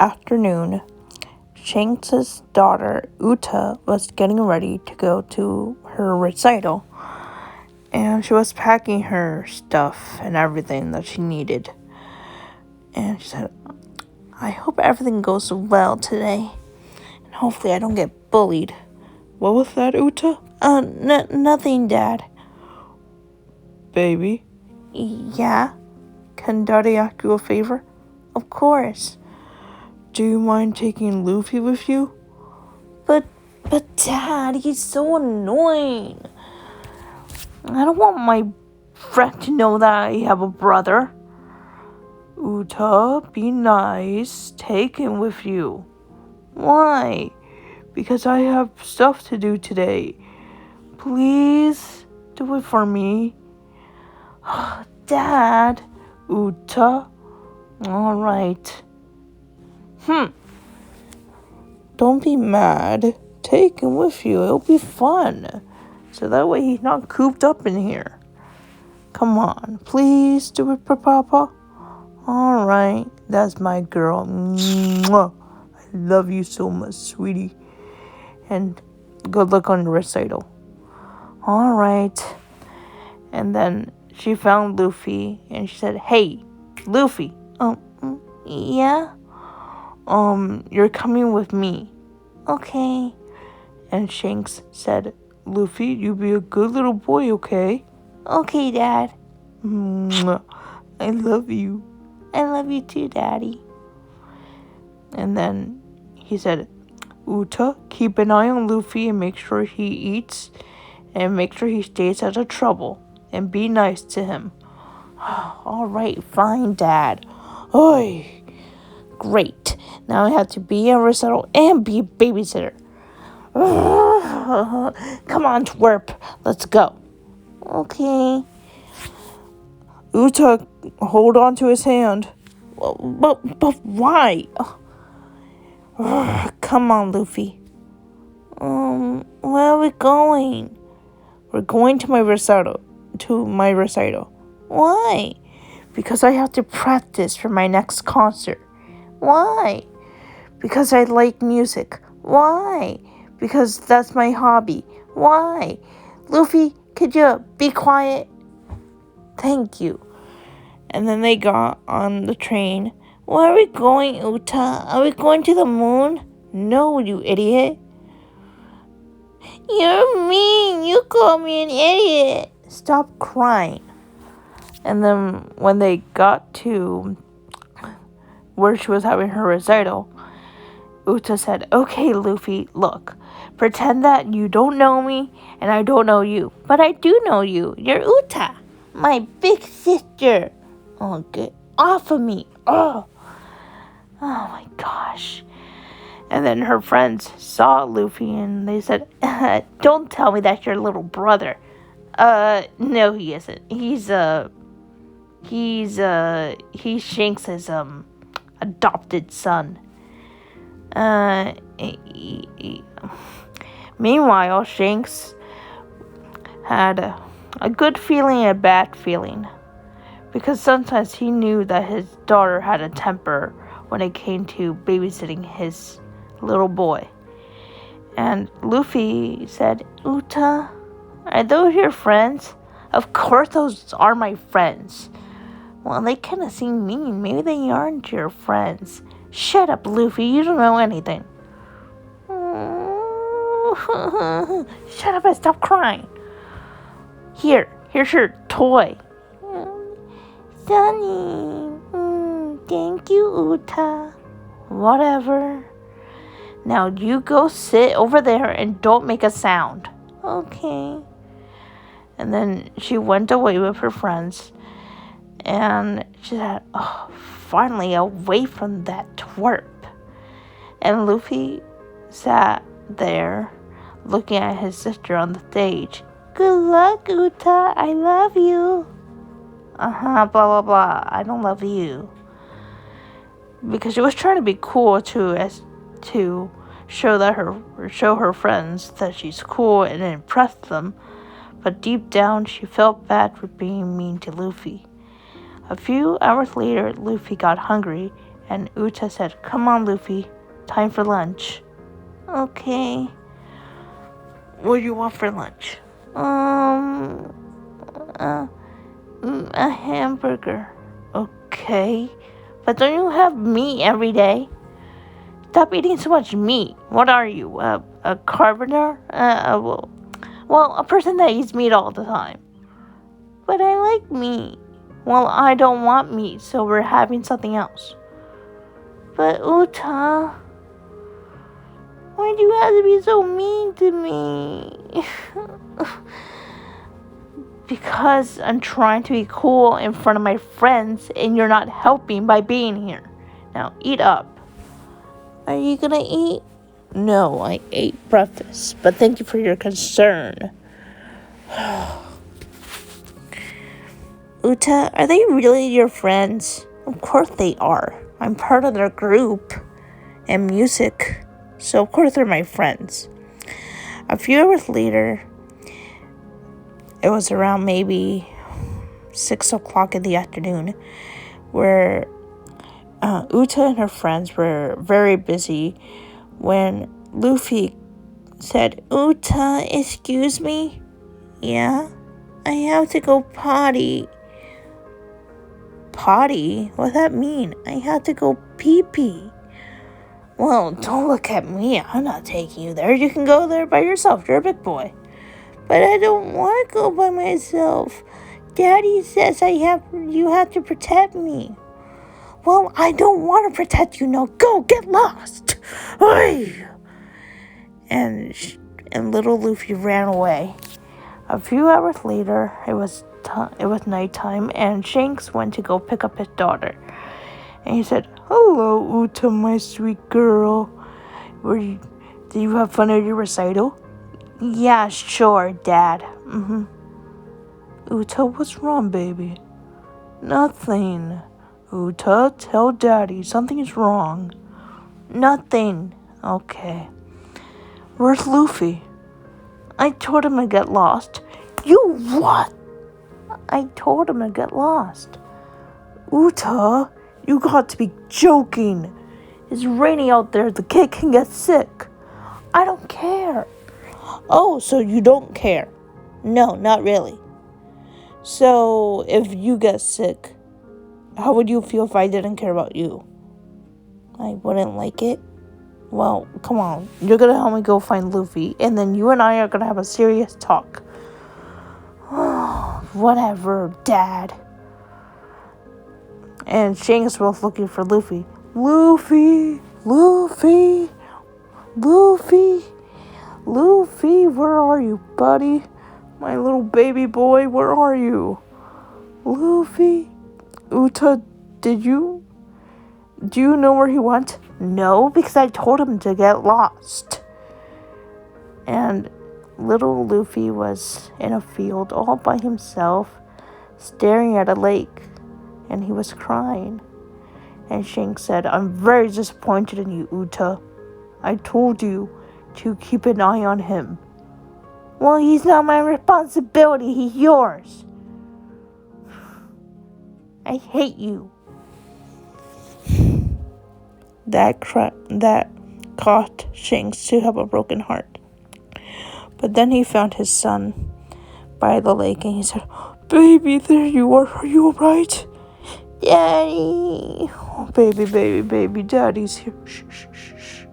afternoon, Shanks's daughter, Uta, was getting ready to go to her recital. And she was packing her stuff and everything that she needed. And she said, I hope everything goes well today. And hopefully I don't get bullied. What was that, Uta? Nothing, Dad. Baby? Yeah? Can Daddy ask you a favor? Of course. Do you mind taking Luffy with you? But Dad, he's so annoying. I don't want my friend to know that I have a brother. Uta, be nice. Take him with you. Why? Because I have stuff to do today. Please do it for me. Dad. Uta. All right. Don't be mad. Take him with you. It'll be fun. So that way he's not cooped up in here. Come on. Please do it for Papa. All right. That's my girl. Mwah. I love you so much, sweetie. And good luck on the recital. All right. And then she found Luffy and she said, Hey, Luffy. Yeah? You're coming with me. Okay. And Shanks said, Luffy, you be a good little boy, okay? Okay, Dad. I love you. I love you too, Daddy. And then he said, Uta, keep an eye on Luffy and make sure he eats and make sure he stays out of trouble and be nice to him. All right, fine, Dad. Oy. Great. Now I have to be a recital and be a babysitter. Come on, twerp. Let's go. Okay. Uta, hold on to his hand. But why? Come on, Luffy. Where are we going? We're going to my recital. Why? Because I have to practice for my next concert. Why? Because I like music. Why? Because that's my hobby. Why? Luffy, could you be quiet? Thank you. And then they got on the train. Where are we going, Uta? Are we going to the moon? No, you idiot. You're mean. You call me an idiot. Stop crying. And then when they got to where she was having her recital, Uta said, Okay, Luffy, look. Pretend that you don't know me and I don't know you. But I do know you. You're Uta, my big sister. Oh, get off of me. Oh my gosh. And then her friends saw Luffy and they said, Don't tell me that's your little brother. No, he isn't. He's Shanks' adopted son. Meanwhile, Shanks had a good feeling and a bad feeling. Because sometimes he knew that his daughter had a temper when it came to babysitting his little boy. And Luffy said, Uta, are those your friends? Of course those are my friends. Well, they kind of seem mean. Maybe they aren't your friends. Shut up, Luffy. You don't know anything. Shut up and stop crying. Here's your toy. Sunny. Thank you, Uta. Whatever. Now you go sit over there and don't make a sound. Okay. And then she went away with her friends. And she said, finally away from that twerp. And Luffy sat there looking at his sister on the stage. Good luck, Uta. I love you. Blah, blah, blah. I don't love you. Because she was trying to be cool to show her friends that she's cool and impress them. But deep down, she felt bad for being mean to Luffy. A few hours later, Luffy got hungry And Uta said, "Come on, Luffy. Time for lunch." "Okay. What do you want for lunch?" A hamburger." "Okay. But don't you have meat every day?" "Stop eating so much meat. What are you, a carpenter? Well, a person that eats meat all the time." "But I like meat." "Well, I don't want meat, so we're having something else." "But Uta, why do you have to be so mean to me?" "Because I'm trying to be cool in front of my friends, and you're not helping by being here. Now eat up." "Are you gonna eat?" "No, I ate breakfast, but thank you for your concern." "Uta, are they really your friends?" "Of course they are. I'm part of their group and music, so of course they're my friends." A few hours later, it was around maybe 6 o'clock in the afternoon, where Uta and her friends were very busy when Luffy said, "Uta, excuse me?" "Yeah? I have to go potty." "Potty? What's that mean?" "I have to go pee-pee." "Well, don't look at me. I'm not taking you there. You can go there by yourself. You're a big boy." "But I don't want to go by myself. Daddy says you have to protect me." "Well, I don't want to protect you. No, go get lost." Oy! And little Luffy ran away. A few hours later, it was nighttime, and Shanks went to go pick up his daughter. And he said, "Hello, Uta, my sweet girl. Did you have fun at your recital?" "Yeah, sure, Dad." "Uta, what's wrong, baby?" "Nothing." "Uta, tell Daddy something is wrong." "Nothing." "Okay. Where's Luffy?" "I told him to get lost." "You what?" "I told him to get lost." "Uta, you got to be joking. It's raining out there. The kid can get sick." "I don't care." "Oh, so you don't care?" "No, not really." "So, if you get sick, how would you feel if I didn't care about you?" "I wouldn't like it." "Well, come on. You're gonna help me go find Luffy, and then you and I are gonna have a serious talk." "Whatever, Dad." And Shanks was looking for Luffy. "Luffy! Luffy! Luffy! Luffy, where are you, buddy? My little baby boy, where are you? Luffy? Uta, do you know where he went?" "No, because I told him to get lost." And little Luffy was in a field all by himself, staring at a lake, and he was crying. And Shanks said, "I'm very disappointed in you, Uta. I told you to keep an eye on him." "Well, he's not my responsibility. He's yours." "I hate you." That caused Shanks to have a broken heart. But then he found his son by the lake, and he said, "Baby, there you are. Are you alright?" "Daddy." "Oh, baby, Daddy's here. Shh, shh, shh, shh.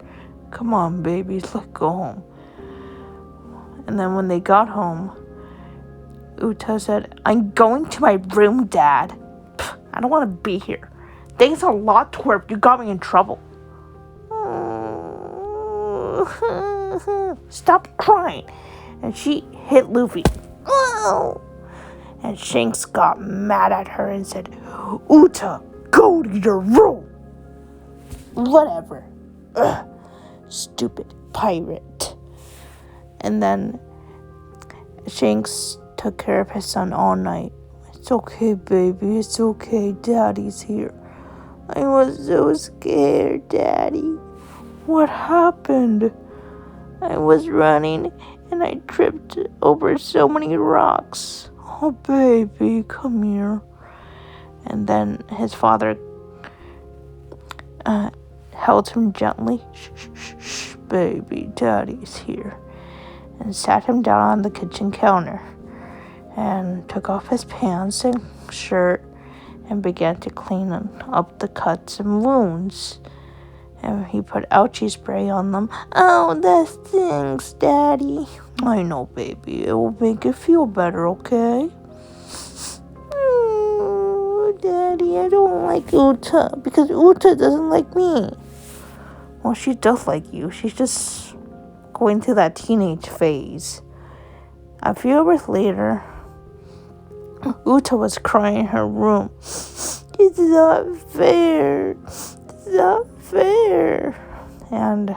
Come on, babies, let's go home." And then when they got home, Uta said, "I'm going to my room, Dad. I don't want to be here. Thanks a lot, twerp. You got me in trouble." "Stop crying." And she hit Luffy. "Oh." And Shanks got mad at her and said, "Uta, go to your room." "Whatever. Ugh, stupid pirate." And then Shanks took care of his son all night. "It's okay, baby. It's okay. Daddy's here." "I was so scared, Daddy." "What happened?" "I was running and I tripped over so many rocks." "Oh, baby, come here." And then his father held him gently. Shh, shh, shh, shh, baby, Daddy's here. And sat him down on the kitchen counter. And took off his pants and shirt and began to clean up the cuts and wounds. And he put ouchie spray on them. Oh, that stings, Daddy. I know, baby. It will make you feel better, okay? Oh, Daddy, I don't like Uta because Uta doesn't like me. Well, she does like you. She's just going through that teenage phase. A few hours later, Uta was crying in her room. It's not fair. It's not fair. And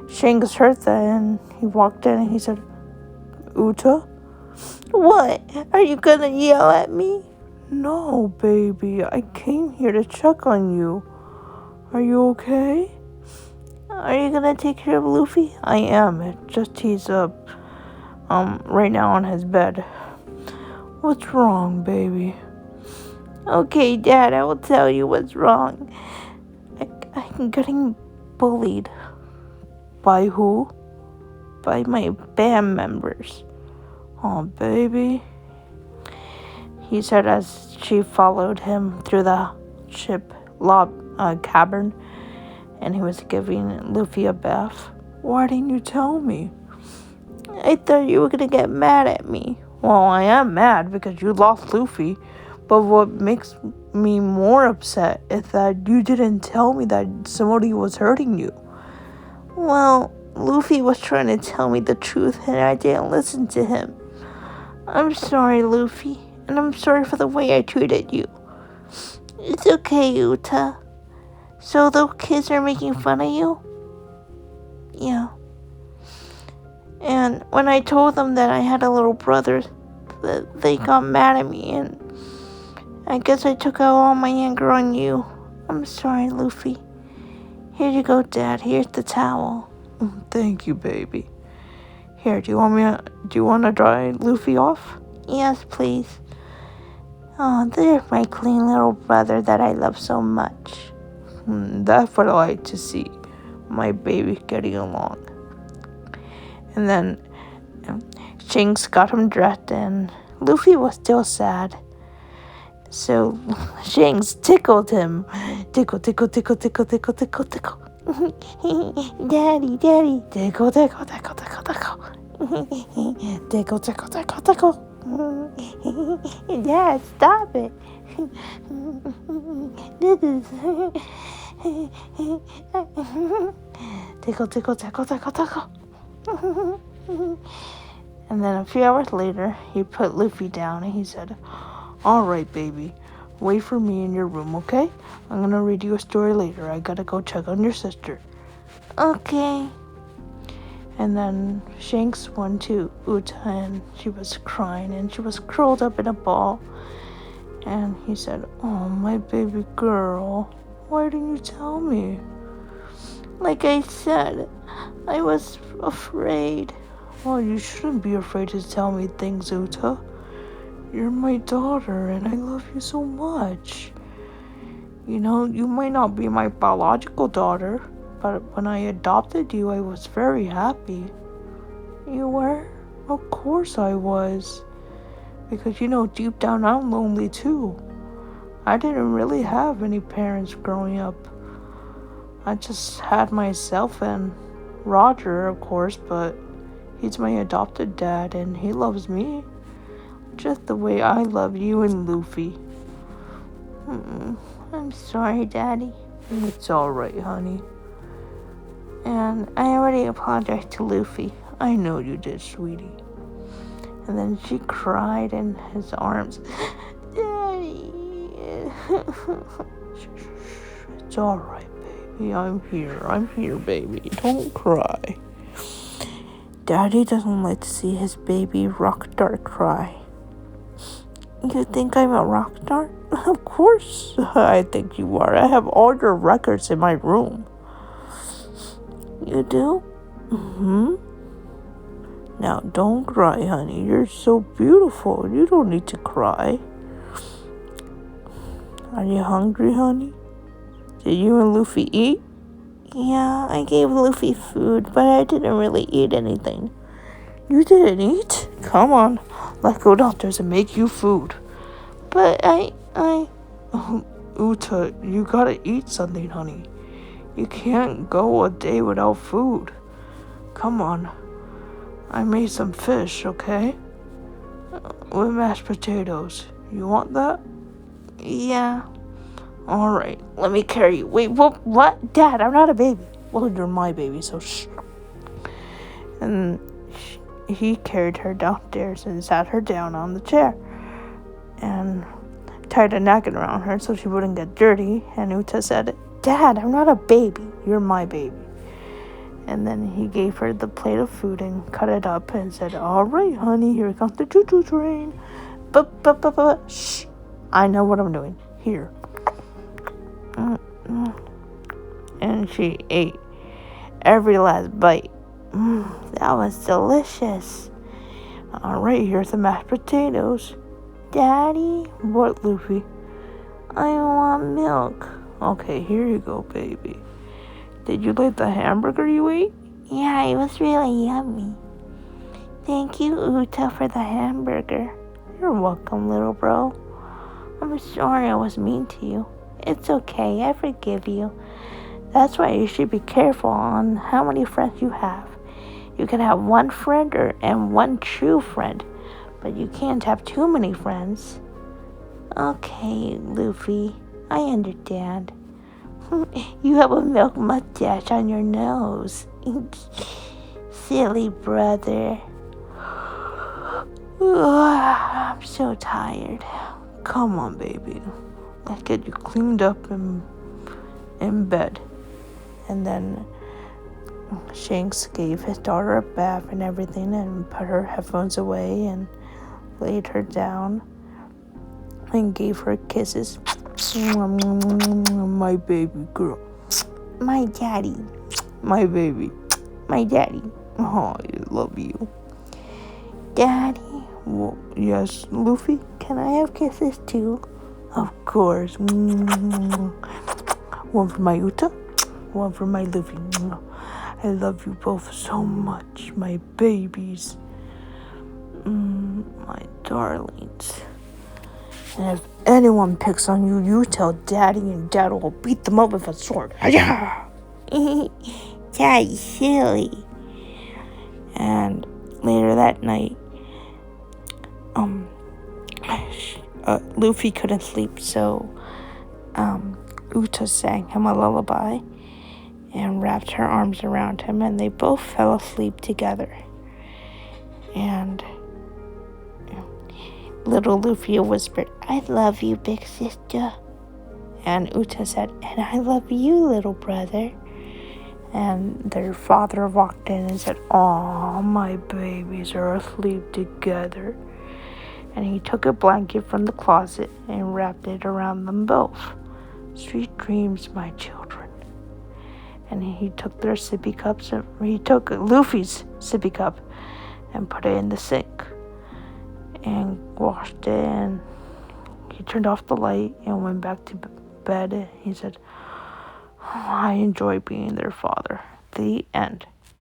Shanks heard that and he walked in and he said, Uta? What? Are you gonna yell at me? No, baby. I came here to check on you. Are you okay? Are you gonna take care of Luffy? I am. It's just he's up right now on his bed. What's wrong, baby? Okay, Dad, I will tell you what's wrong. I'm getting bullied. By who? By my band members. Oh, baby. He said as she followed him through the ship cavern, and he was giving Luffy a bath. Why didn't you tell me? I thought you were gonna get mad at me. Well, I am mad because you lost Luffy, but what makes me more upset is that you didn't tell me that somebody was hurting you. Well, Luffy was trying to tell me the truth and I didn't listen to him. I'm sorry, Luffy, and I'm sorry for the way I treated you. It's okay, Uta. So those kids are making fun of you? Yeah. And when I told them that I had a little brother, they got mad at me, and I guess I took out all my anger on you. I'm sorry, Luffy. Here you go, Dad. Here's the towel. Thank you, baby. Here, do you want to dry Luffy off? Yes, please. Oh, there's my clean little brother that I love so much. That's what I like to see. My baby getting along. And then Shanks got him dressed and Luffy was still sad. So Shanks tickled him. Tickle, tickle, tickle, tickle, tickle, tickle, tickle. Daddy, Daddy. Tickle, tickle, tickle, tickle, tickle. Tickle, tickle, tickle, tickle. Dad, stop it. This is... Tickle, tickle, tickle, tickle, tickle. And then a few hours later, he put Luffy down and he said, all right, baby, wait for me in your room, okay? I'm going to read you a story later. I got to go check on your sister. Okay. And then Shanks went to Uta and she was crying and she was curled up in a ball. And he said, oh, my baby girl, why didn't you tell me? Like I said, I was afraid. Well, you shouldn't be afraid to tell me things, Uta. You're my daughter, and I love you so much. You know, you might not be my biological daughter, but when I adopted you, I was very happy. You were? Of course I was. Because, you know, deep down I'm lonely too. I didn't really have any parents growing up. I just had myself and Roger, of course, but he's my adopted dad and he loves me just the way I love you and Luffy. I'm sorry, Daddy. It's alright, honey. And I already apologized to Luffy. I know you did, sweetie. And then she cried in his arms. Daddy. It's alright, baby. I'm here, baby. Don't cry. Daddy doesn't like to see his baby Rockstar cry. You think I'm a rock star? Of course I think you are. I have all your records in my room. You do? Mm-hmm. Now, don't cry, honey. You're so beautiful. You don't need to cry. Are you hungry, honey? Did you and Luffy eat? Yeah, I gave Luffy food, but I didn't really eat anything. You didn't eat? Come on, let's go downstairs and make you food. But oh, Uta, you gotta eat something, honey. You can't go a day without food. Come on. I made some fish, okay? With mashed potatoes. You want that? Yeah. Alright, let me carry you. Wait, what? Dad, I'm not a baby. Well, you're my baby, so shh. And he carried her downstairs and sat her down on the chair. And tied a napkin around her so she wouldn't get dirty. And Uta said, Dad, I'm not a baby. You're my baby. And then he gave her the plate of food and cut it up and said, all right, honey, here comes the choo-choo train. Shh. I know what I'm doing. Here. And she ate every last bite. That was delicious. All right, here's the mashed potatoes. Daddy? What, Luffy? I want milk. Okay, here you go, baby. Did you like the hamburger you ate? Yeah, it was really yummy. Thank you, Uta, for the hamburger. You're welcome, little bro. I'm sorry I was mean to you. It's okay, I forgive you. That's why you should be careful on how many friends you have. You can have one friend and one true friend, but you can't have too many friends. Okay, Luffy, I understand. You have a milk mustache on your nose. Silly brother. I'm so tired. Come on, baby. Let's get you cleaned up in bed. And then Shanks gave his daughter a bath and everything and put her headphones away and laid her down and gave her kisses. My baby girl. My daddy. My baby. My daddy. Oh, I love you. Daddy. Well, yes, Luffy? Can I have kisses too? Of course. One for my Uta, one for my Luffy. I love you both so much, my babies. My darlings. And if anyone picks on you, you tell Daddy, and Dad will beat them up with a sword. Daddy, silly. And later that night, Luffy couldn't sleep, so Uta sang him a lullaby and wrapped her arms around him, and they both fell asleep together. And little Luffy whispered, I love you, big sister. And Uta said, and I love you, little brother. And their father walked in and said, "Aw, my babies are asleep together." And he took a blanket from the closet and wrapped it around them both. Sweet dreams, my children. And he took their sippy cups, and he took Luffy's sippy cup and put it in the sink and washed it, and he turned off the light and went back to bed. He said, I enjoy being their father. The end.